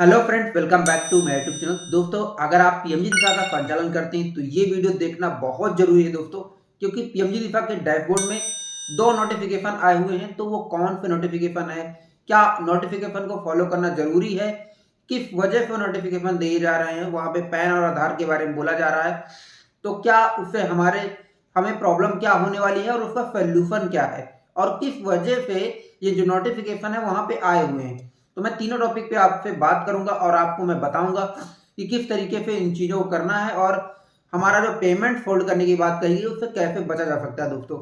Hello friends, welcome back to my YouTube channel. दोस्तों, अगर आप पीएमजी दिशा का संचालन करते हैं तो ये वीडियो देखना बहुत जरूरी है दोस्तों, क्योंकि पीएमजी दिशा के डैशबोर्ड में दो नोटिफिकेशन आए हुए हैं। तो वो कौन से नोटिफिकेशन है, क्या नोटिफिकेशन को फॉलो करना जरूरी है, किस वजह से नोटिफिकेशन दिए जा रहे हैं, वहां पे पैन और आधार के बारे में बोला जा रहा है, तो क्या उससे हमें प्रॉब्लम क्या होने वाली है और उसका सोल्यूशन क्या है, और किस वजह से ये जो नोटिफिकेशन है वहां पे आए हुए हैं। तो मैं तीनों टॉपिक पे आपसे बात करूंगा और आपको मैं बताऊंगा कि किस तरीके से इन चीज़ों को करना है और हमारा जो पेमेंट फोल्ड करने की बात कही है उससे कैसे बचा जा सकता है दोस्तों।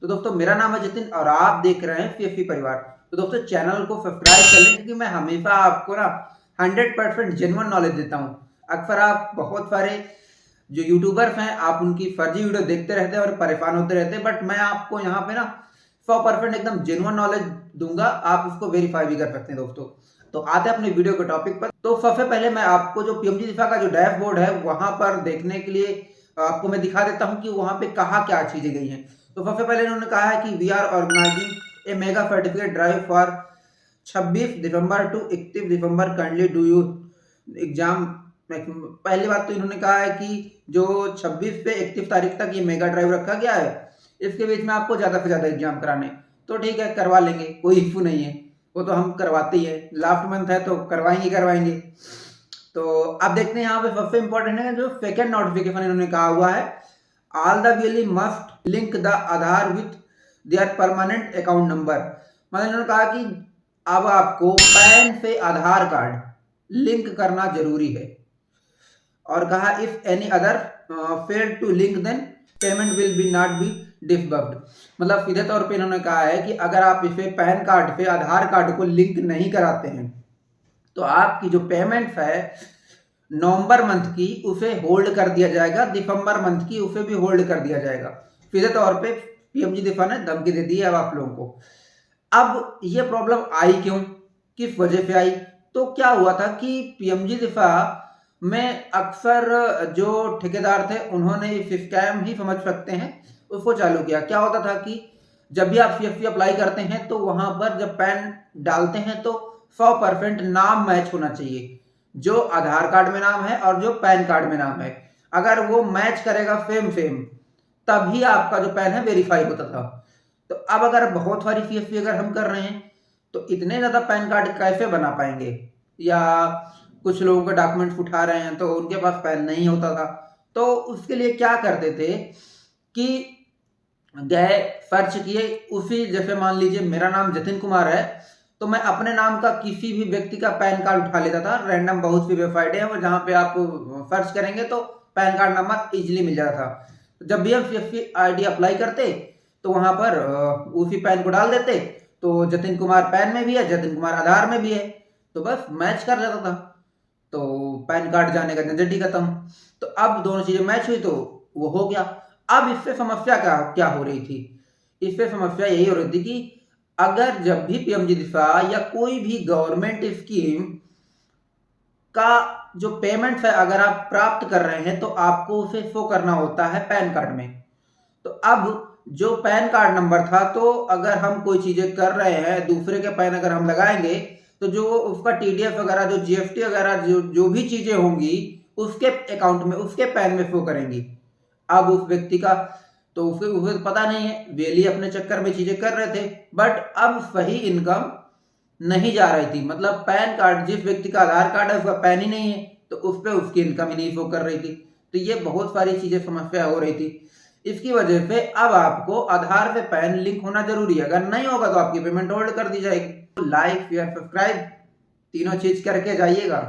तो दोस्तों, मेरा नाम है जितिन और आप देख रहे हैं सीएससी परिवार। तो दोस्तों, चैनल को सब्सक्राइब कर लें, क्योंकि मैं हमेशा आपको ना 100% जेन्युइन नॉलेज देता हूँ। अक्सर आप बहुत सारे जो यूट्यूबर्स हैं, आप उनकी फर्जी वीडियो देखते रहते हैं और परेशान होते रहते हैं, बट मैं आपको यहाँ पे ना 100% एकदम जेन्युइन नॉलेज दूंगा। आप उसको वेरीफाई भी कर सकते हैं दोस्तों। तो आते हैं अपने वीडियो के टॉपिक पर। तो सबसे पहले मैं आपको जो पीएमजी दिशा का जो डैशबोर्ड है वहां पर देखने के लिए आपको मैं दिखा देता हूं कि वहां पे कहा क्या चीजें गई हैं। तो सबसे पहले इन्होंने कहा है कि we are organizing a mega certificate drive for 26 December to 31 December. Kindly do you exam. पहली बात तो इन्होंने कहा है कि जो 26 से 31 तारीख तक ये मेगा ड्राइव रखा गया है, इसके बीच में आपको ज्यादा से ज्यादा एग्जाम कराने, तो ठीक है, करवा लेंगे, कोई इशू नहीं है। वो तो हम करवाते ही है, लास्ट मंथ है तो करवाएंगे। तो आप देखते हैं यहाँ पे सबसे इंपॉर्टेंट है जो सेकेंड नोटिफिकेशन इन्होंने कहा हुआ है, all the VLE must link the Aadhaar with their permanent account number. मतलब इन्होंने कहा कि अब आपको पैन से आधार कार्ड लिंक करना जरूरी है। और कहा if any other fail to link then payment will be not be disbursed. मतलब सीधे तौर पे इन्होंने कहा है कि अगर आप इसे पैन कार्ड पे आधार कार्ड को लिंक नहीं कराते हैं तो आपकी जो पेमेंट है नवंबर मंथ की उसे होल्ड कर दिया जाएगा, दिसंबर मंथ की उसे भी होल्ड कर दिया जाएगा। सीधे तौर पे पीएमजी दिशा ने धमकी दे दी है अब आप लोगों को। अब ये प्रॉब्लम आई क्यों, किस वजह से आई? तो क्या हुआ था कि पीएमजी दिशा में अक्सर जो ठेकेदार थे उन्होंने इस स्कैम ही समझ सकते हैं उसको चालू किया। क्या होता था कि जब भी आप सीएससी अप्लाई करते हैं तो वहां पर जब पैन डालते हैं तो 100% नाम मैच होना चाहिए, जो आधार कार्ड में नाम है और जो पैन कार्ड में नाम है। अगर वो मैच करेगा सेम सेम, तभी आपका जो पैन है वेरीफाई होता था। तो अब अगर बहुत सारी सीएससी अगर हम कर रहे हैं तो इतने ज्यादा पैन कार्ड कैसे बना पाएंगे, या कुछ लोगों के डॉक्यूमेंट्स उठा रहे हैं तो उनके पास पैन नहीं होता था। तो उसके लिए क्या करते थे कि गए सर्च किए, उसी जैसे मान लीजिए मेरा नाम जतिन कुमार है तो मैं अपने नाम का किसी भी व्यक्ति का पैन कार्ड उठा लेता था। रैंडम बहुत सी वेबसाइट है जहां पे आप सर्च करेंगे तो पैन कार्ड नंबर इजीली मिल जाता था। जब भी हम सीएससी आईडी अप्लाई करते तो वहां पर उसी पैन को डाल देते, तो जतिन कुमार पैन में भी है, जतिन कुमार आधार में भी है, तो बस मैच कर जाता था। तो पैन कार्ड जाने का झंझट ही खत्म। तो अब दोनों चीजें मैच हुई तो वो हो गया। अब इससे समस्या क्या क्या हो रही थी? इससे समस्या यही हो रही थी कि अगर जब भी पीएमजी दिशा या कोई भी गवर्नमेंट स्कीम का जो पेमेंट है अगर आप प्राप्त कर रहे हैं तो आपको उसे शो करना होता है पैन कार्ड में। तो अब जो पैन कार्ड नंबर था, तो अगर हम कोई चीजें कर रहे हैं दूसरे के पैन अगर हम लगाएंगे तो जो उसका टीडीएफ वगैरह, जो जीएसटी वगैरह, जो भी चीजें होंगी उसके अकाउंट में, उसके पैन में शो करेंगी। अब उस व्यक्ति का तो उसे पता नहीं है, वेली अपने चक्कर में चीजें कर रहे थे, बट अब सही इनकम नहीं जा रही थी। मतलब पैन कार्ड, जिस व्यक्ति का आधार कार्ड है उसका पैन ही नहीं है तो उस पर उसकी इनकम ही नहीं शो कर रही थी। तो ये बहुत सारी चीजें समस्या हो रही थी। इसकी वजह से अब आपको आधार से पैन लिंक होना जरूरी है। अगर नहीं होगा तो आपकी पेमेंट होल्ड कर दी जाएगी। लाइक शेयर सब्सक्राइब तीनों चीज करके जाइएगा।